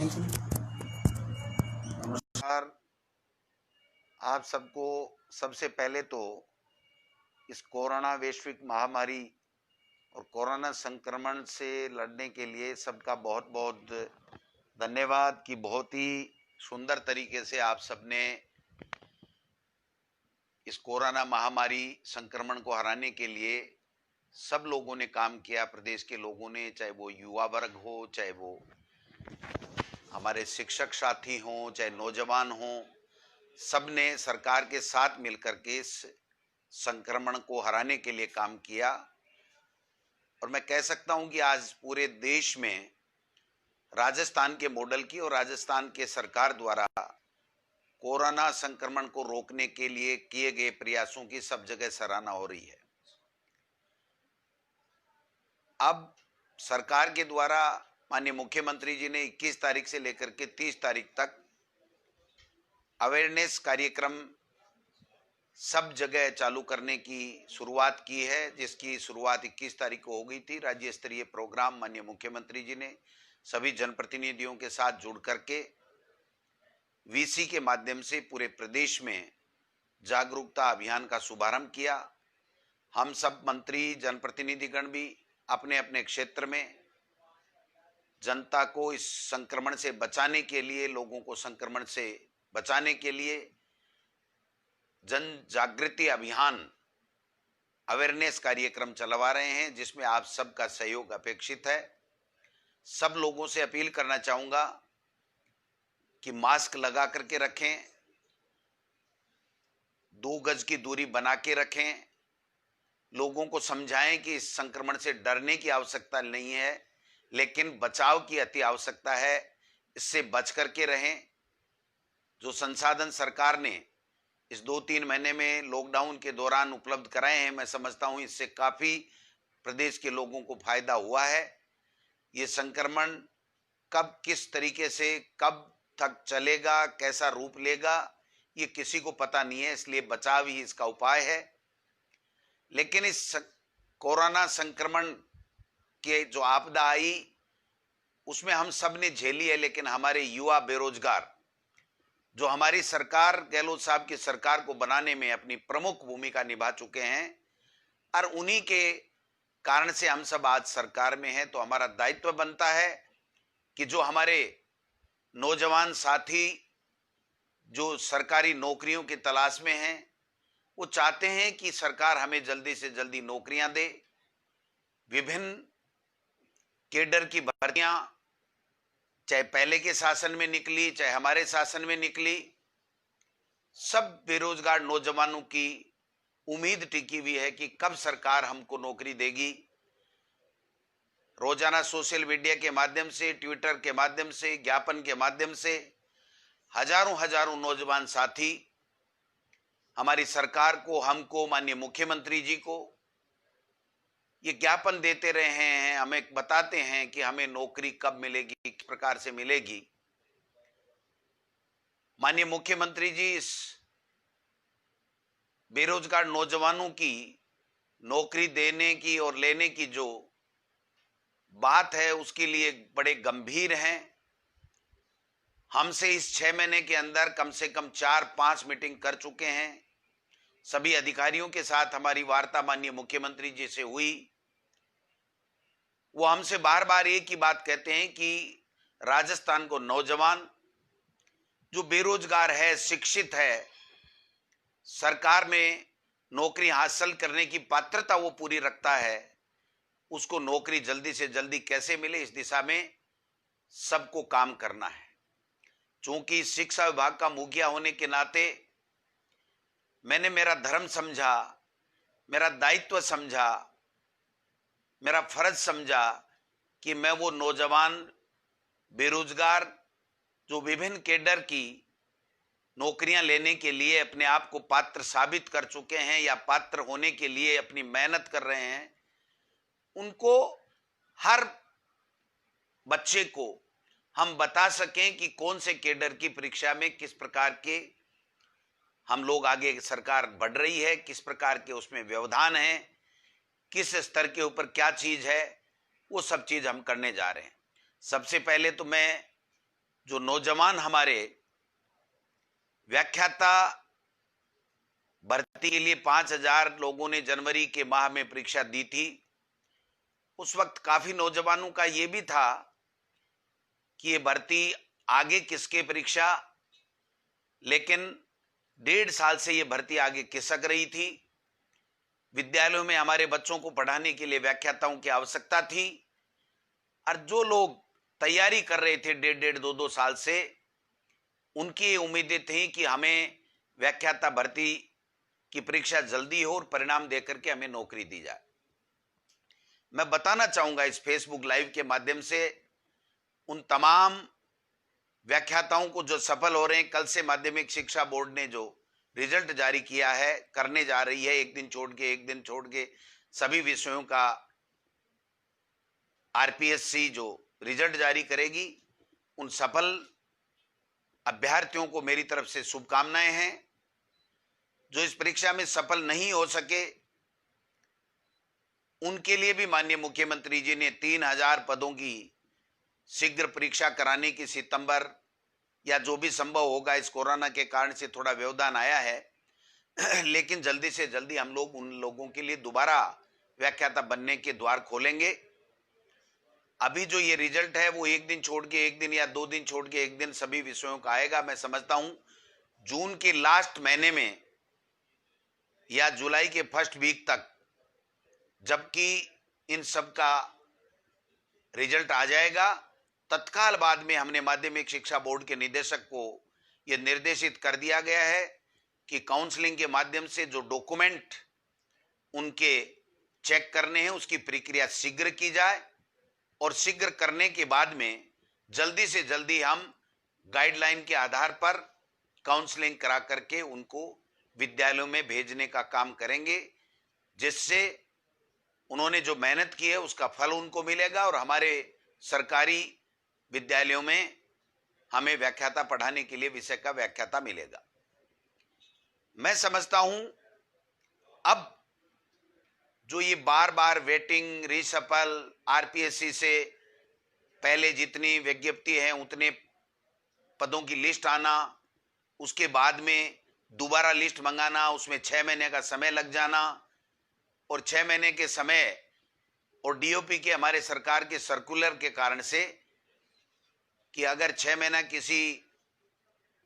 नमस्कार। आप सबको सबसे पहले तो इस कोरोना वैश्विक महामारी और कोरोना संक्रमण से लड़ने के लिए सबका बहुत बहुत धन्यवाद कि बहुत ही सुंदर तरीके से आप सबने इस कोरोना महामारी संक्रमण को हराने के लिए सब लोगों ने काम किया। प्रदेश के लोगों ने, चाहे वो युवा वर्ग हो, चाहे वो हमारे शिक्षक साथी हों, चाहे नौजवान हों, सबने सरकार के साथ मिलकर के इस संक्रमण को हराने के लिए काम किया। और मैं कह सकता हूं कि आज पूरे देश में राजस्थान के मॉडल की और राजस्थान के सरकार द्वारा कोरोना संक्रमण को रोकने के लिए किए गए प्रयासों की सब जगह सराहना हो रही है। अब सरकार के द्वारा माननीय मुख्यमंत्री जी ने 21 तारीख से लेकर के 30 तारीख तक अवेयरनेस कार्यक्रम सब जगह चालू करने की शुरुआत की है, जिसकी शुरुआत 21 तारीख को हो गई थी। राज्य स्तरीय प्रोग्राम माननीय मुख्यमंत्री जी ने सभी जनप्रतिनिधियों के साथ जुड़ करके वीसी के माध्यम से पूरे प्रदेश में जागरूकता अभियान का शुभारंभ किया। हम सब मंत्री जनप्रतिनिधिगण भी अपने अपने क्षेत्र में जनता को इस संक्रमण से बचाने के लिए, लोगों को संक्रमण से बचाने के लिए जन जागृति अभियान अवेयरनेस कार्यक्रम चलवा रहे हैं, जिसमें आप सबका सहयोग अपेक्षित है। सब लोगों से अपील करना चाहूंगा कि मास्क लगा करके रखें, 2 गज की दूरी बना के रखें, लोगों को समझाएं कि इस संक्रमण से डरने की आवश्यकता नहीं है, लेकिन बचाव की अति आवश्यकता है। इससे बच करके रहें। जो संसाधन सरकार ने इस 2-3 महीने में लॉकडाउन के दौरान उपलब्ध कराए हैं, मैं समझता हूं इससे काफी प्रदेश के लोगों को फायदा हुआ है। ये संक्रमण कब किस तरीके से कब तक चलेगा, कैसा रूप लेगा, ये किसी को पता नहीं है, इसलिए बचाव ही इसका उपाय है। लेकिन इस कोरोना संक्रमण के जो आपदा आई उसमें हम सब ने झेली है, लेकिन हमारे युवा बेरोजगार जो हमारी सरकार, गहलोत साहब की सरकार को बनाने में अपनी प्रमुख भूमिका निभा चुके हैं, और उन्हीं के कारण से हम सब आज सरकार में हैं। तो हमारा दायित्व बनता है कि जो हमारे नौजवान साथी जो सरकारी नौकरियों की तलाश में हैं, वो चाहते हैं कि सरकार हमें जल्दी से जल्दी नौकरियां दे। विभिन्न केडर की भर्तियां चाहे पहले के शासन में निकली, चाहे हमारे शासन में निकली, सब बेरोजगार नौजवानों की उम्मीद टिकी हुई है कि कब सरकार हमको नौकरी देगी। रोजाना सोशल मीडिया के माध्यम से, ट्विटर के माध्यम से, ज्ञापन के माध्यम से हजारों हजारों नौजवान साथी हमारी सरकार को, हमको, माननीय मुख्यमंत्री जी को ये ज्ञापन देते रहे हैं, हमें बताते हैं कि हमें नौकरी कब मिलेगी, किस प्रकार से मिलेगी। माननीय मुख्यमंत्री जी इस बेरोजगार नौजवानों की नौकरी देने की और लेने की जो बात है उसके लिए बड़े गंभीर हैं। हमसे इस 6 महीने के अंदर कम से कम 4-5 मीटिंग कर चुके हैं। सभी अधिकारियों के साथ हमारी वार्ता माननीय मुख्यमंत्री जी से हुई। वो हमसे बार बार एक ही बात कहते हैं कि राजस्थान को नौजवान जो बेरोजगार है, शिक्षित है, सरकार में नौकरी हासिल करने की पात्रता वो पूरी रखता है, उसको नौकरी जल्दी से जल्दी कैसे मिले, इस दिशा में सबको काम करना है। चूंकि शिक्षा विभाग का मुखिया होने के नाते मैंने मेरा धर्म समझा, मेरा दायित्व समझा, मेरा फर्ज समझा कि मैं वो नौजवान बेरोजगार जो विभिन्न केडर की नौकरियां लेने के लिए अपने आप को पात्र साबित कर चुके हैं या पात्र होने के लिए अपनी मेहनत कर रहे हैं, उनको, हर बच्चे को हम बता सकें कि कौन से केडर की परीक्षा में किस प्रकार के हम लोग आगे सरकार बढ़ रही है, किस प्रकार के उसमें व्यवधान है, किस स्तर के ऊपर क्या चीज है, वो सब चीज हम करने जा रहे हैं। सबसे पहले तो मैं जो नौजवान हमारे व्याख्याता भर्ती के लिए 5,000 लोगों ने जनवरी के माह में परीक्षा दी थी, उस वक्त काफी नौजवानों का यह भी था कि ये भर्ती आगे किसके परीक्षा, लेकिन 1.5 साल से ये भर्ती आगे खिसक रही थी। विद्यालयों में हमारे बच्चों को पढ़ाने के लिए व्याख्याताओं की आवश्यकता थी, और जो लोग तैयारी कर रहे थे 1.5-2 साल से, उनकी उम्मीदें थी कि हमें व्याख्याता भर्ती की परीक्षा जल्दी हो और परिणाम देकर के हमें नौकरी दी जाए। मैं बताना चाहूंगा इस फेसबुक लाइव के माध्यम से उन तमाम व्याख्याताओं को जो सफल हो रहे हैं। कल से माध्यमिक शिक्षा बोर्ड ने जो रिजल्ट जारी किया है, करने जा रही है, एक दिन छोड़ के सभी विषयों का आरपीएससी जो रिजल्ट जारी करेगी, उन सफल अभ्यर्थियों को मेरी तरफ से शुभकामनाएं हैं। जो इस परीक्षा में सफल नहीं हो सके, उनके लिए भी माननीय मुख्यमंत्री जी ने 3,000 पदों की शीघ्र परीक्षा कराने की सितंबर या जो भी संभव होगा, इस कोरोना के कारण से थोड़ा व्यवधान आया है लेकिन जल्दी से जल्दी हम लोग उन लोगों के लिए दोबारा व्याख्याता बनने के द्वार खोलेंगे। अभी जो ये रिजल्ट है वो एक दिन छोड़ के एक दिन या 2 दिन छोड़ के एक दिन सभी विषयों का आएगा। मैं समझता हूं जून के लास्ट महीने में या जुलाई के फर्स्ट वीक तक, जबकि इन सब का रिजल्ट आ जाएगा, तत्काल बाद में हमने माध्यमिक शिक्षा बोर्ड के निदेशक को यह निर्देशित कर दिया गया है कि काउंसलिंग के माध्यम से जो डॉक्यूमेंट उनके चेक करने हैं उसकी प्रक्रिया शीघ्र की जाए, और शीघ्र करने के बाद में जल्दी से जल्दी हम गाइडलाइन के आधार पर काउंसलिंग करा करके उनको विद्यालयों में भेजने का काम करेंगे, जिससे उन्होंने जो मेहनत की है उसका फल उनको मिलेगा और हमारे सरकारी विद्यालयों में हमें व्याख्याता पढ़ाने के लिए विषय का व्याख्याता मिलेगा। मैं समझता हूं अब जो ये बार बार वेटिंग, रीसफल, आरपीएससी से पहले जितनी विज्ञप्ति है उतने पदों की लिस्ट आना, उसके बाद में दोबारा लिस्ट मंगाना, उसमें 6 महीने का समय लग जाना, और 6 महीने के समय और डीओपी के हमारे सरकार के सर्कुलर के कारण से कि अगर 6 महीना किसी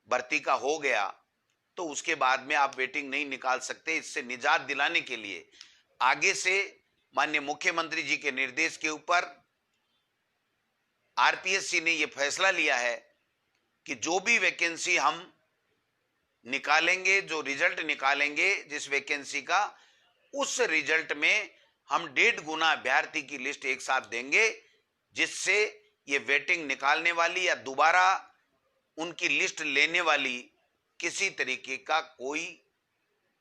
भर्ती का हो गया तो उसके बाद में आप वेटिंग नहीं निकाल सकते। इससे निजात दिलाने के लिए आगे से माननीय मुख्यमंत्री जी के निर्देश के ऊपर आरपीएससी ने यह फैसला लिया है कि जो भी वैकेंसी हम निकालेंगे, जो रिजल्ट निकालेंगे जिस वैकेंसी का, उस रिजल्ट में हम 1.5 गुना अभ्यर्थी की लिस्ट एक साथ देंगे, जिससे ये वेटिंग निकालने वाली या दोबारा उनकी लिस्ट लेने वाली किसी तरीके का कोई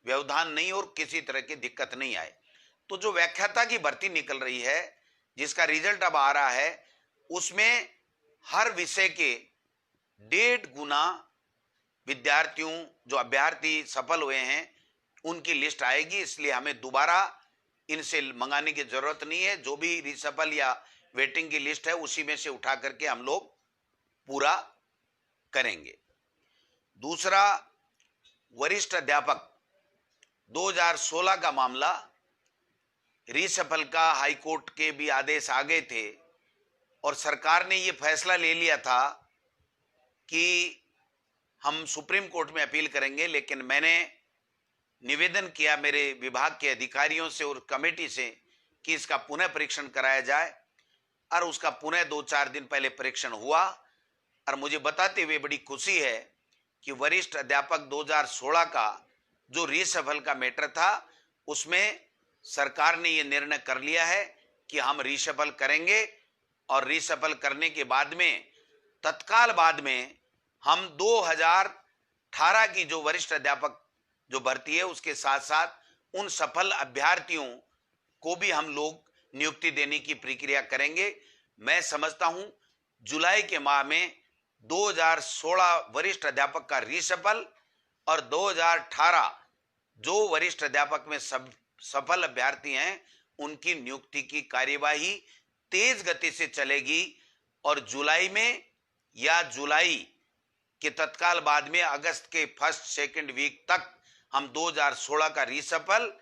व्यवधान नहीं और किसी तरह की दिक्कत नहीं आए। तो जो व्याख्याता की भर्ती निकल रही है, जिसका रिजल्ट अब आ रहा है, उसमें हर विषय के 1.5 गुना विद्यार्थियों, जो अभ्यर्थी सफल हुए हैं, उनकी लिस्ट आएगी। इसलिए हमें दोबारा इनसे मंगाने की जरूरत नहीं है। जो भी रिसफल या वेटिंग की लिस्ट है उसी में से उठा करके हम लोग पूरा करेंगे। दूसरा, वरिष्ठ अध्यापक 2016 का मामला, रिसफल का हाईकोर्ट के भी आदेश आ गए थे और सरकार ने ये फैसला ले लिया था कि हम सुप्रीम कोर्ट में अपील करेंगे, लेकिन मैंने निवेदन किया मेरे विभाग के अधिकारियों से और कमेटी से कि इसका पुनः परीक्षण कराया जाए, और उसका पुनः 2-4 दिन पहले परीक्षण हुआ, और मुझे बताते हुए बड़ी खुशी है कि वरिष्ठ अध्यापक 2016 का जो रीसफल का मैटर था, उसमें सरकार ने ये निर्णय कर लिया है कि हम रीसफल करेंगे, और रीसफल करने के बाद में तत्काल बाद में हम 2018 की जो वरिष्ठ अध्यापक जो भर्ती है उसके साथ साथ उन सफल अभ्यर्थियों को भी हम लोग नियुक्ति देने की प्रक्रिया करेंगे। मैं समझता हूं जुलाई के माह में 2016 वरिष्ठ अध्यापक का रीसफल और 2018 जो वरिष्ठ अध्यापक में सब सफल अभ्यर्थी हैं उनकी नियुक्ति की कार्यवाही तेज गति से चलेगी, और जुलाई में या जुलाई के तत्काल बाद में अगस्त के फर्स्ट सेकंड वीक तक हम 2016 का रीसफल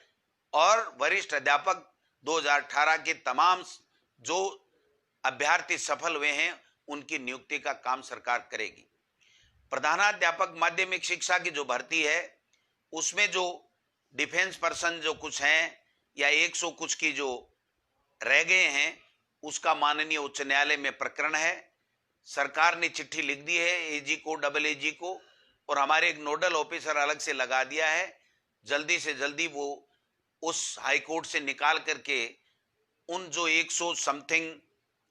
और वरिष्ठ अध्यापक 2018 के तमाम जो अभ्यर्थी सफल हुए हैं उनकी नियुक्ति का काम सरकार करेगी। प्रधानाध्यापक माध्यमिक शिक्षा की जो भर्ती है उसमें जो डिफेंस पर्सन जो कुछ हैं या 100 कुछ की जो रह गए हैं उसका माननीय उच्च न्यायालय में प्रकरण है। सरकार ने चिट्ठी लिख दी है एजी को, डबल एजी को, और हमारे एक नोडल ऑफिसर अलग से लगा दिया है। जल्दी से जल्दी वो उस हाई कोर्ट से निकाल करके उन जो 100 समथिंग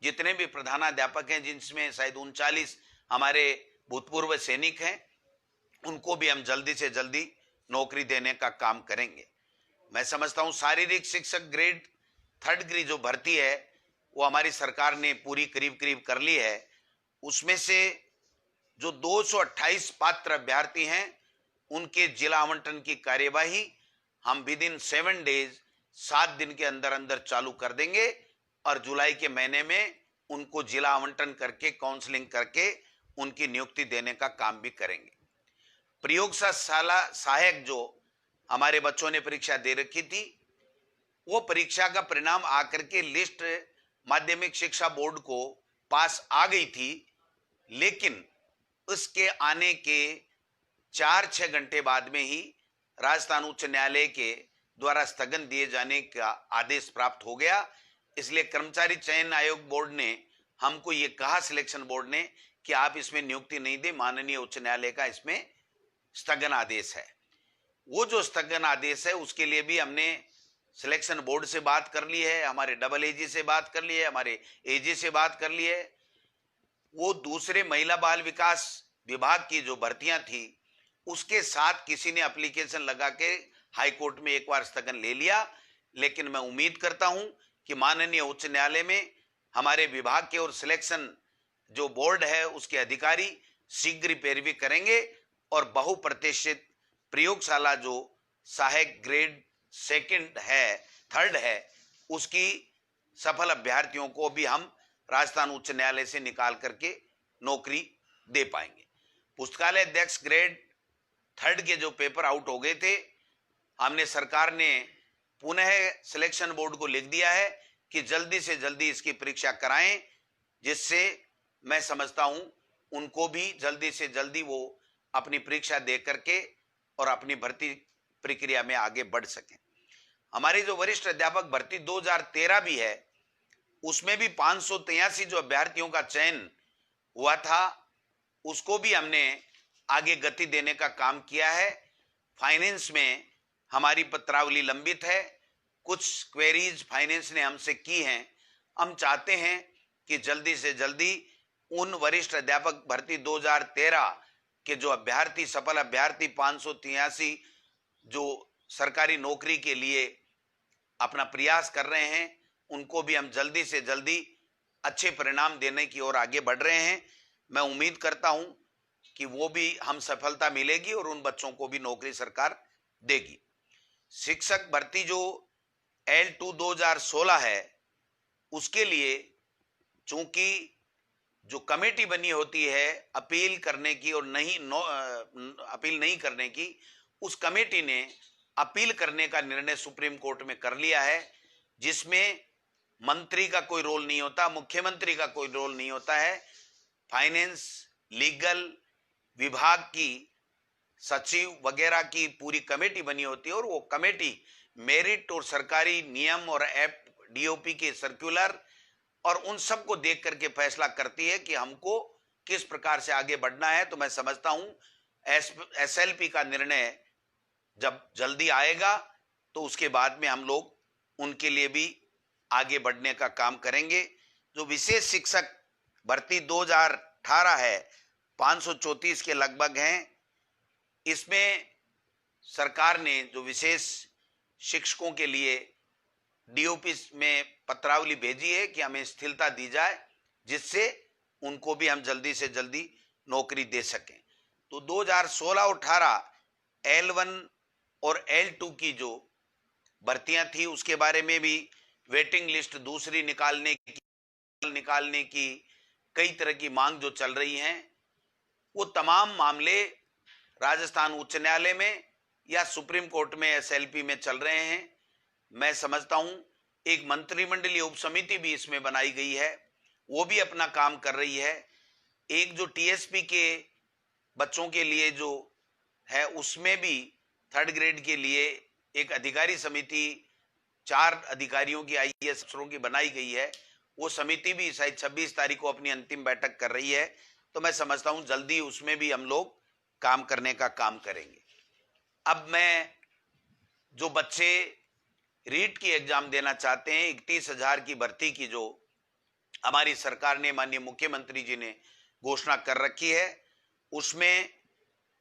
जितने भी प्रधानाध्यापक हैं, जिनमें शायद 39 हमारे भूतपूर्व सैनिक हैं, उनको भी हम जल्दी से जल्दी नौकरी देने का काम करेंगे। मैं समझता हूं शारीरिक शिक्षक ग्रेड 3rd की जो भर्ती है वो हमारी सरकार ने पूरी करीब करीब कर ली है। उसमें से जो 228 पात्र अभ्यर्थी हैं उनके जिला आवंटन की कार्यवाही हम विद इन 7 डेज 7 दिन के अंदर अंदर चालू कर देंगे और जुलाई के महीने में उनको जिला आवंटन करके काउंसलिंग करके उनकी नियुक्ति देने का काम भी करेंगे। प्रयोगशाला सहायक जो हमारे बच्चों ने परीक्षा दे रखी थी वो परीक्षा का परिणाम आकर के लिस्ट माध्यमिक शिक्षा बोर्ड को पास आ गई थी, लेकिन उसके आने के 4-6 घंटे बाद में ही राजस्थान उच्च न्यायालय के द्वारा स्थगन दिए जाने का आदेश प्राप्त हो गया। इसलिए कर्मचारी चयन आयोग बोर्ड ने हमको ये कहा, सिलेक्शन बोर्ड ने, कि आप इसमें नियुक्ति नहीं दे, माननीय उच्च न्यायालय का इसमें स्थगन आदेश है। वो जो स्थगन आदेश है उसके लिए भी हमने सिलेक्शन बोर्ड से बात कर ली है, हमारे डबल एजी से बात कर ली है, हमारे एजी से बात कर ली है। वो दूसरे महिला बाल विकास विभाग की जो भर्तियां थी उसके साथ किसी ने एप्लीकेशन लगा के हाई कोर्ट में एक बार स्थगन ले लिया, लेकिन मैं उम्मीद करता हूं कि माननीय उच्च न्यायालय में हमारे विभाग के और सिलेक्शन जो बोर्ड है उसके अधिकारी शीघ्र पैरवी करेंगे और बहुप्रतिष्ठित प्रयोगशाला जो सहायक ग्रेड 3rd है उसकी सफल अभ्यर्थियों को भी हम राजस्थान उच्च न्यायालय से निकाल करके नौकरी दे पाएंगे। पुस्तकालय अध्यक्ष ग्रेड 3rd के जो पेपर आउट हो गए थे, हमने सरकार ने पुनः सिलेक्शन बोर्ड को लिख दिया है कि जल्दी से जल्दी इसकी परीक्षा कराएं, जिससे मैं समझता हूं उनको भी जल्दी से जल्दी वो अपनी परीक्षा दे करके और अपनी भर्ती प्रक्रिया में आगे बढ़ सकें। हमारी जो वरिष्ठ अध्यापक भर्ती 2013 भी है उसमें भी 583 जो अभ्यर्थियों का चयन हुआ था उसको भी हमने आगे गति देने का काम किया है। फाइनेंस में हमारी पत्रावली लंबित है, कुछ क्वेरीज फाइनेंस ने हमसे की हैं। हम चाहते हैं कि जल्दी से जल्दी उन वरिष्ठ अध्यापक भर्ती 2013 के जो अभ्यर्थी सफल अभ्यर्थी 583 जो सरकारी नौकरी के लिए अपना प्रयास कर रहे हैं उनको भी हम जल्दी से जल्दी अच्छे परिणाम देने की ओर आगे बढ़ रहे हैं। मैं उम्मीद करता हूं कि वो भी हम सफलता मिलेगी और उन बच्चों को भी नौकरी सरकार देगी। शिक्षक भर्ती जो L2 2016 है उसके लिए चूंकि जो कमेटी बनी होती है अपील करने की और अपील नहीं करने की, उस कमेटी ने अपील करने का निर्णय सुप्रीम कोर्ट में कर लिया है, जिसमें मंत्री का कोई रोल नहीं होता, मुख्यमंत्री का कोई रोल नहीं होता है। फाइनेंस, लीगल विभाग की सचिव वगैरह की पूरी कमेटी बनी होती है और वो कमेटी मेरिट और सरकारी नियम और डीओपी के सर्कुलर और उन सब को देख करके फैसला करती है कि हमको किस प्रकार से आगे बढ़ना है। तो मैं समझता हूं एसएलपी का निर्णय जब जल्दी आएगा तो उसके बाद में हम लोग उनके लिए भी आगे बढ़ने का काम करेंगे। जो विशेष शिक्षक भर्ती 2018 है 534 के लगभग हैं। इसमें सरकार ने जो विशेष शिक्षकों के लिए डीओपी में पत्रावली भेजी है कि हमें स्थिरता दी जाए, जिससे उनको भी हम जल्दी से जल्दी नौकरी दे सकें। तो 2016 और 18 L1 और L2 की जो भर्तियां थी उसके बारे में भी वेटिंग लिस्ट दूसरी निकालने की कई तरह की मांग जो चल रही हैं, वो तमाम मामले राजस्थान उच्च न्यायालय में या सुप्रीम कोर्ट में एसएलपी में चल रहे हैं। मैं समझता हूं एक मंत्रिमंडलीय उपसमिति भी इसमें बनाई गई है, वो भी अपना काम कर रही है। एक जो टीएसपी के बच्चों के लिए जो है, उसमें भी थर्ड ग्रेड के लिए एक अधिकारी समिति 4 अधिकारियों की आईएएस अफसरों की बनाई गई है। वो समिति भी शायद 26 तारीख को अपनी अंतिम बैठक कर रही है, तो मैं समझता हूं जल्दी उसमें भी हम लोग काम करने का काम करेंगे। अब मैं जो बच्चे रीट की एग्जाम देना चाहते हैं, 31,000 की भर्ती की जो हमारी सरकार ने, माननीय मुख्यमंत्री जी ने घोषणा कर रखी है, उसमें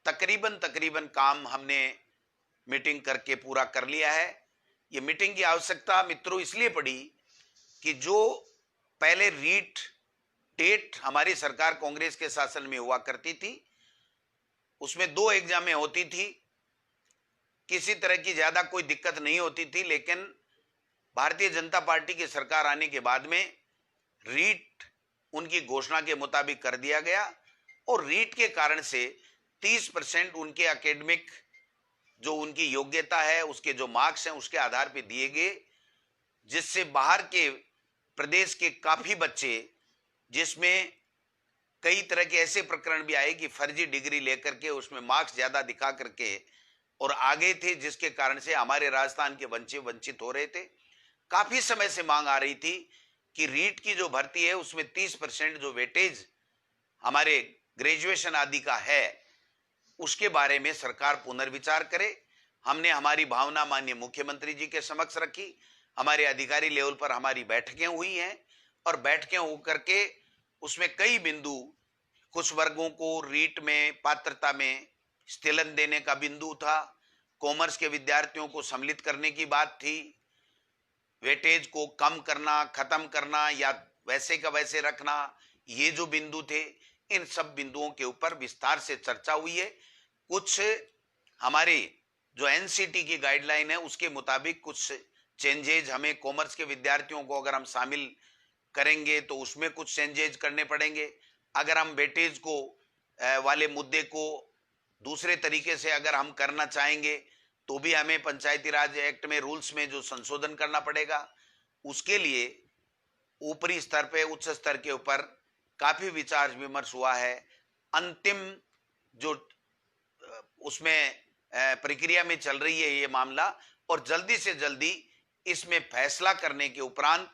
तकरीबन काम हमने मीटिंग करके पूरा कर लिया है। ये मीटिंग की आवश्यकता मित्रों इसलिए पड़ी कि जो पहले रीट टेट हमारी सरकार कांग्रेस के शासन में हुआ करती थी, उसमें 2 एग्जामें होती थी, किसी तरह की ज्यादा कोई दिक्कत नहीं होती थी। लेकिन भारतीय जनता पार्टी की सरकार आने के बाद में रीट उनकी घोषणा के मुताबिक कर दिया गया, और रीट के कारण से 30% उनके एकेडमिक जो उनकी योग्यता है, उसके जो मार्क्स हैं, उसके आधार पर दिए गए, जिससे बाहर के प्रदेश के काफी बच्चे, जिसमें कई तरह के ऐसे प्रकरण भी आए कि फर्जी डिग्री लेकर के उसमें मार्क्स ज्यादा दिखा करके और आगे थे, जिसके कारण से हमारे राजस्थान के बच्चे वंचित हो रहे थे। काफी समय से मांग आ रही थी कि रीट की जो भर्ती है उसमें 30% जो वेटेज हमारे ग्रेजुएशन आदि का है, उसके बारे में सरकार पुनर्विचार करे। हमने हमारी भावना माननीय मुख्यमंत्री जी के समक्ष रखी, हमारे अधिकारी लेवल पर हमारी बैठकें हुई हैं, और बैठकें होकर के उसमें कई बिंदु, कुछ वर्गों को रीट में पात्रता में स्थिलन देने का बिंदु था, कॉमर्स के विद्यार्थियों को सम्मिलित करने की बात थी, वेटेज को कम करना, खत्म करना या वैसे का वैसे रखना, ये जो बिंदु थे, इन सब बिंदुओं के ऊपर विस्तार से चर्चा हुई है। कुछ हमारे जो एनसीटी की गाइडलाइन है उसके मुताबिक कुछ चेंजेज हमें, कॉमर्स के विद्यार्थियों को अगर हम शामिल करेंगे तो उसमें कुछ चेंजेज करने पड़ेंगे। अगर हम वेटेज को वाले मुद्दे को दूसरे तरीके से अगर हम करना चाहेंगे तो भी हमें पंचायती राज एक्ट में रूल्स में जो संशोधन करना पड़ेगा। उसके लिए ऊपरी स्तर पे, उच्च स्तर के ऊपर काफी विचार विमर्श हुआ है। अंतिम जो उसमें प्रक्रिया में चल रही है ये मामला, और जल्दी से जल्दी इसमें फैसला करने के उपरांत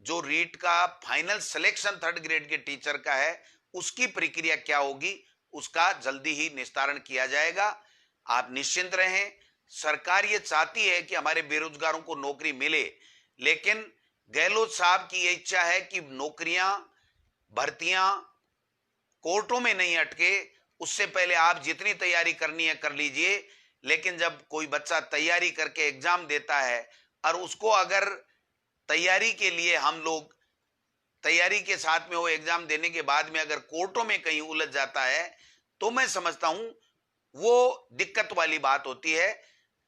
जो रीट का फाइनल सिलेक्शन थर्ड ग्रेड के टीचर का है, उसकी प्रक्रिया क्या होगी, उसका जल्दी ही निस्तारण किया जाएगा। आप निश्चिंत रहें, सरकार ये चाहती है कि हमारे बेरोजगारों को नौकरी मिले, लेकिन गहलोत साहब की ये इच्छा है कि नौकरियां, भर्तियां कोर्टों में नहीं अटके। उससे पहले आप जितनी तैयारी करनी है कर लीजिए, लेकिन जब कोई बच्चा तैयारी करके एग्जाम देता है और उसको अगर तैयारी के लिए हम लोग तैयारी के साथ में वो एग्जाम देने के बाद में अगर कोर्टों में कहीं उलझ जाता है, तो मैं समझता हूं वो दिक्कत वाली बात होती है।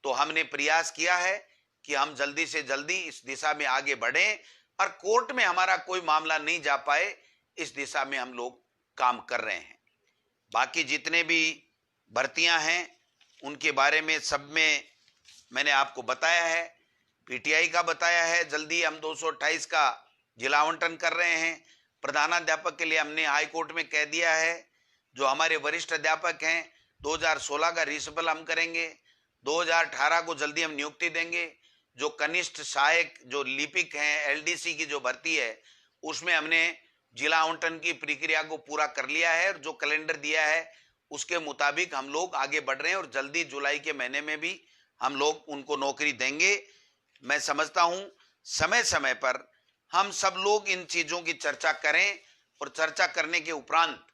तो हमने प्रयास किया है कि हम जल्दी से जल्दी इस दिशा में आगे बढ़ें और कोर्ट में हमारा कोई मामला नहीं जा पाए, इस दिशा में हम लोग काम कर रहे हैं। बाकी जितने भी भर्तियां हैं उनके बारे में सब में मैंने आपको बताया है, पीटीआई का बताया है। जल्दी हम 228 का जिला आवंटन कर रहे हैं। प्रधानाध्यापक के लिए हमने हाई कोर्ट में कह दिया है, जो हमारे वरिष्ठ अध्यापक हैं 2016 का रिशफल हम करेंगे, 2018 को जल्दी हम नियुक्ति देंगे। जो कनिष्ठ सहायक जो लिपिक हैं, एलडीसी की जो भर्ती है, उसमें हमने जिला आवंटन की प्रक्रिया को पूरा कर लिया है और जो कैलेंडर दिया है उसके मुताबिक हम लोग आगे बढ़ रहे हैं और जल्दी जुलाई के महीने में भी हम लोग उनको नौकरी देंगे। मैं समझता हूं समय समय पर हम सब लोग इन चीजों की चर्चा करें और चर्चा करने के उपरांत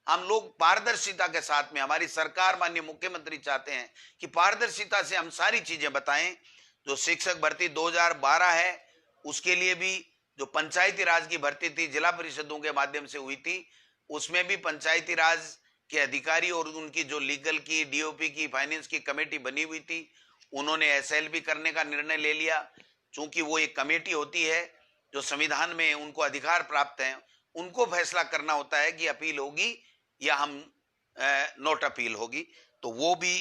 हम लोग पारदर्शिता के साथ में, हमारी सरकार माननीय मुख्यमंत्री चाहते हैं कि पारदर्शिता से हम सारी चीजें बताएं। जो शिक्षक भर्ती 2012 है, उसके लिए भी जो पंचायती राज की भर्ती थी जिला परिषदों के माध्यम से हुई थी, उसमें भी पंचायती राज के अधिकारी और उनकी जो लीगल की, डीओपी की, फाइनेंस की कमेटी बनी हुई थी, उन्होंने एसएलबी करने का निर्णय ले लिया। चूंकि वो एक कमेटी होती है जो संविधान में उनको अधिकार प्राप्त है, उनको फैसला करना होता है कि अपील होगी या हम नोट अपील होगी, तो वो भी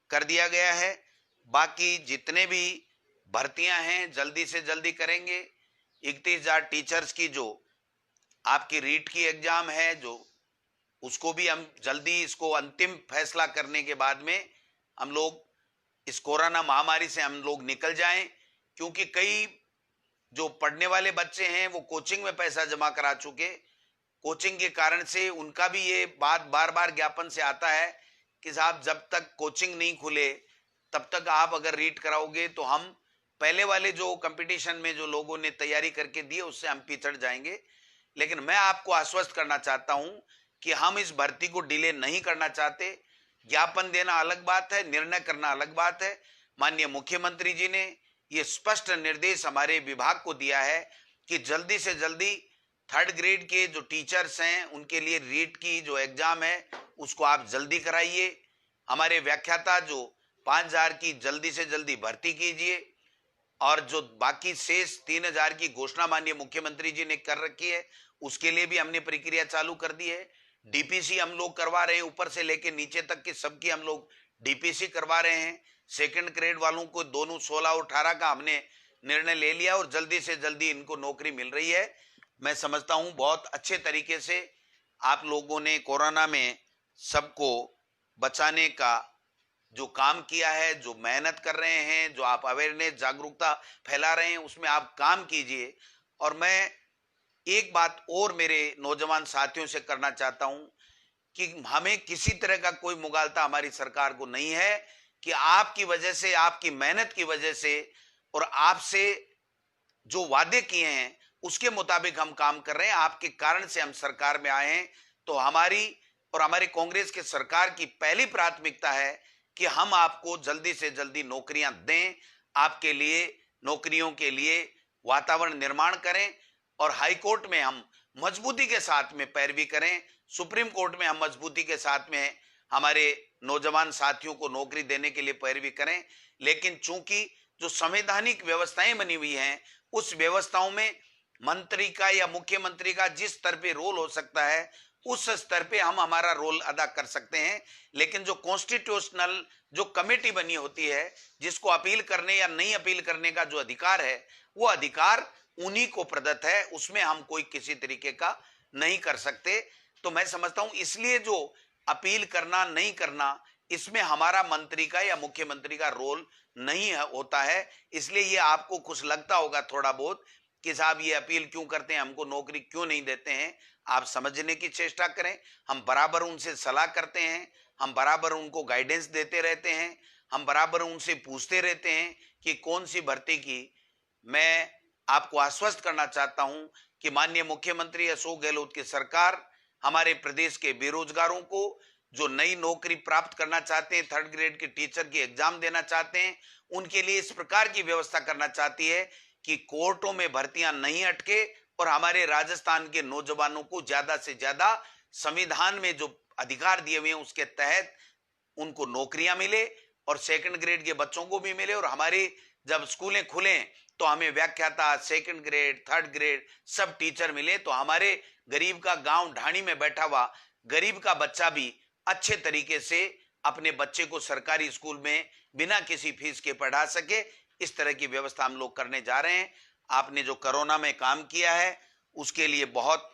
कर दिया गया है। बाकी जितने भी भर्तियां हैं जल्दी से जल्दी करेंगे। 31,000 टीचर्स की जो आपकी रीट की एग्जाम है, जो उसको भी हम जल्दी, इसको अंतिम फैसला करने के बाद में हम लोग इस कोरोना महामारी से हम लोग निकल जाएं, क्योंकि कई जो पढ़ने वाले बच्चे हैं वो कोचिंग में पैसा जमा करा चुके। कोचिंग के कारण से उनका भी ये बात बार बार ज्ञापन से आता है कि साहब जब तक कोचिंग नहीं खुले तब तक आप अगर रीड कराओगे तो हम पहले वाले जो कंपटीशन में जो लोगों ने तैयारी करके दी उससे हम पिछड़ जाएंगे। लेकिन मैं आपको आश्वस्त करना चाहता हूं कि हम इस भर्ती को डिले नहीं करना चाहते। ज्ञापन देना अलग बात है, निर्णय करना अलग बात है। माननीय मुख्यमंत्री जी ने ये स्पष्ट निर्देश हमारे विभाग को दिया है कि जल्दी से जल्दी 3rd ग्रेड के जो टीचर्स हैं उनके लिए रीट की जो एग्जाम है उसको आप जल्दी कराइए। हमारे व्याख्याता जो 5,000 की जल्दी से जल्दी भर्ती कीजिए, और जो बाकी शेष 3,000 की घोषणा माननीय मुख्यमंत्री जी ने कर रखी है उसके लिए भी हमने प्रक्रिया चालू कर दी है। डीपीसी हम लोग करवा रहे हैं, ऊपर से लेके नीचे तक की सबकी हम लोग डीपीसी करवा रहे हैं। 2nd ग्रेड वालों को दोनों 16 और 18 का हमने निर्णय ले लिया और जल्दी से जल्दी इनको नौकरी मिल रही है। मैं समझता हूं बहुत अच्छे तरीके से आप लोगों ने कोरोना में सबको बचाने का जो काम किया है, जो मेहनत कर रहे हैं, जो आप अवेयरनेस जागरूकता फैला रहे हैं, उसमें आप काम कीजिए। और मैं एक बात और मेरे नौजवान साथियों से करना चाहता हूं कि हमें किसी तरह का कोई मुगालता हमारी सरकार को नहीं है कि आपकी वजह से, आपकी मेहनत की वजह से और आपसे जो वादे किए हैं उसके मुताबिक हम काम कर रहे हैं। आपके कारण से हम सरकार में आए हैं। तो हमारी और हमारी कांग्रेस की सरकार की पहली प्राथमिकता है कि हम आपको जल्दी से जल्दी नौकरियां दें, आपके लिए नौकरियों के लिए वातावरण निर्माण करें, और हाई कोर्ट में हम मजबूती के साथ में पैरवी करें, सुप्रीम कोर्ट में हम मजबूती के साथ में हमारे नौजवान साथियों को नौकरी देने के लिए पैरवी करें। लेकिन चूंकि जो संवैधानिक व्यवस्थाएं बनी हुई हैं उस व्यवस्थाओं में मंत्री का या मुख्यमंत्री का जिस स्तर पे रोल हो सकता है उस स्तर पे हम हमारा रोल अदा कर सकते हैं। लेकिन जो कॉन्स्टिट्यूशनल जो कमेटी बनी होती है जिसको अपील करने या नहीं अपील करने का जो अधिकार है वो अधिकार उन्हीं को प्रदत्त है, उसमें हम कोई किसी तरीके का नहीं कर सकते। तो मैं समझता हूं इसलिए जो अपील करना नहीं करना इसमें हमारा मंत्री का या मुख्यमंत्री का रोल नहीं होता है। इसलिए ये आपको कुछ लगता होगा थोड़ा बहुत कि साहब ये अपील क्यों करते हैं, हमको नौकरी क्यों नहीं देते हैं। आप समझने की चेष्टा करें, हम बराबर उनसे सलाह करते हैं, हम बराबर उनको गाइडेंस देते रहते हैं, हम बराबर उनसे पूछते रहते हैं कि कौन सी भर्ती की। मैं आपको आश्वस्त करना चाहता हूं कि माननीय मुख्यमंत्री अशोक गहलोत की सरकार हमारे प्रदेश के बेरोजगारों को जो नई नौकरी प्राप्त करना चाहते हैं, 3rd ग्रेड के टीचर की एग्जाम देना चाहते हैं, उनके लिए इस प्रकार की व्यवस्था करना चाहती है कि कोर्टों में भर्तियां नहीं अटके और हमारे राजस्थान के नौजवानों को ज्यादा से ज्यादा संविधान में जो अधिकार दिए हुए हैं उसके तहत उनको नौकरियां मिले और 2nd ग्रेड के बच्चों को भी मिले। और हमारे जब स्कूलें खुले तो हमें व्याख्याता 2nd ग्रेड 3rd ग्रेड सब टीचर मिले, तो हमारे गरीब का गांव ढाणी में बैठा हुआ गरीब का बच्चा भी अच्छे तरीके से अपने बच्चे को सरकारी स्कूल में बिना किसी फीस के पढ़ा सके। इस तरह की व्यवस्था हम लोग करने जा रहे हैं। आपने जो कोरोना में काम किया है उसके लिए बहुत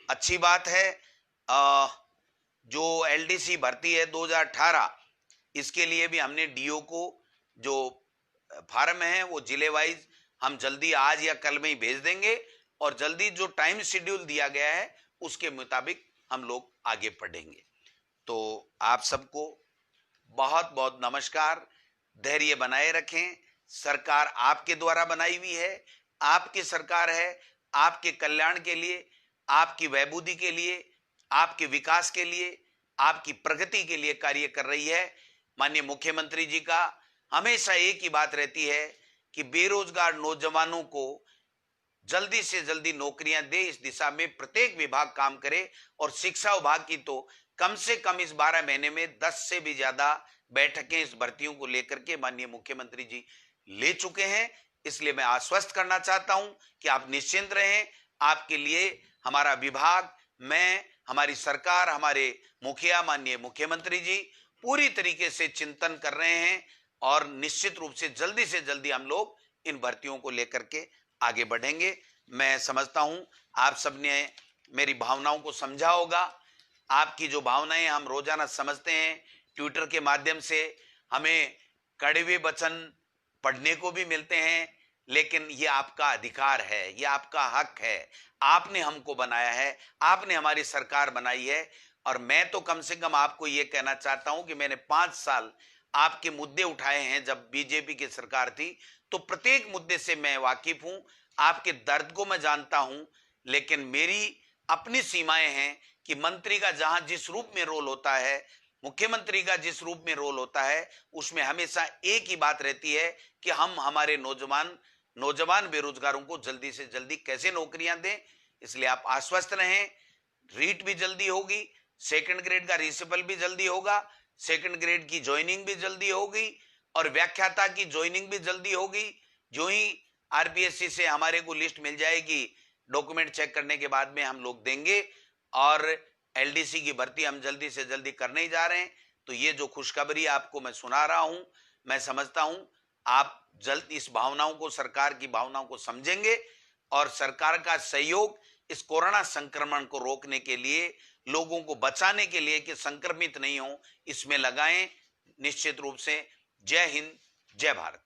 अच्छी बात है। जो एलडीसी भर्ती है 2018, इसके लिए भी हमने डीओ को जो फार्म है वो जिले वाइज हम जल्दी आज या कल में ही भेज देंगे और जल्दी जो टाइम शेड्यूल दिया गया है उसके मुताबिक हम लोग आगे बढ़ेंगे। तो आप सबको बहुत बहुत नमस्कार। धैर्य बनाए रखें। सरकार आपके द्वारा बनाई हुई है, आपकी सरकार है, आपके कल्याण के लिए, आपकी वैभूति के लिए, आपके विकास के लिए, आपकी प्रगति के लिए कार्य कर रही है। माननीय मुख्यमंत्री जी का हमेशा एक ही बात रहती है कि बेरोजगार नौजवानों को जल्दी से जल्दी नौकरियां दे, इस दिशा में प्रत्येक विभाग काम करे। और शिक्षा विभाग की तो कम से कम इस 12 महीने में 10 से भी ज्यादा बैठकें इस भर्तियों को लेकर के माननीय मुख्यमंत्री जी ले चुके हैं। इसलिए मैं आश्वस्त करना चाहता हूं कि आप निश्चिंत रहें, आपके लिए हमारा विभाग, मैं, हमारी सरकार, हमारे मुखिया माननीय मुख्यमंत्री जी पूरी तरीके से चिंतन कर रहे हैं और निश्चित रूप से जल्दी हम लोग इन भर्तियों को लेकर के आगे बढ़ेंगे। मैं समझता हूं आप सबने मेरी भावनाओं को समझा होगा। आपकी जो भावनाएं हम रोजाना समझते हैं, ट्विटर के माध्यम से हमें कड़वे वचन पढ़ने को भी मिलते हैं, लेकिन ये आपका अधिकार है, ये आपका हक है। आपने हमको बनाया है, आपने हमारी सरकार बनाई है, और मैं तो कम से कम आपको ये कहना चाहता हूं कि मैंने 5 साल आपके मुद्दे उठाए हैं। जब बीजेपी की सरकार थी तो प्रत्येक मुद्दे से मैं वाकिफ हूं, आपके दर्द को मैं जानता हूं, लेकिन मेरी अपनी सीमाएं हैं कि मंत्री का जहां जिस रूप में रोल होता है, मुख्यमंत्री का जिस रूप में रोल होता है, उसमें हमेशा एक ही बात रहती है कि हम हमारे नौजवान बेरोजगारों को जल्दी से जल्दी कैसे नौकरियां दें। इसलिए आप आश्वस्त रहें, रीट भी जल्दी होगी, सेकंड ग्रेड का रिसिपल भी जल्दी होगा, सेकंड ग्रेड की ज्वाइनिंग भी जल्दी होगी और व्याख्याता की ज्वाइनिंग भी जल्दी होगी। जो ही आरपीएससी से हमारे को लिस्ट मिल जाएगी, डॉक्यूमेंट चेक करने के बाद में हम लोग देंगे, और एलडीसी की भर्ती हम जल्दी से जल्दी करने ही जा रहे हैं। तो ये जो खुशखबरी आपको मैं सुना रहा हूं, मैं समझता हूं आप जल्द इस भावनाओं को, सरकार की भावनाओं को समझेंगे और सरकार का सहयोग इस कोरोना संक्रमण को रोकने के लिए, लोगों को बचाने के लिए कि संक्रमित नहीं हो, इसमें लगाएं। निश्चित रूप से जय हिंद, जय भारत।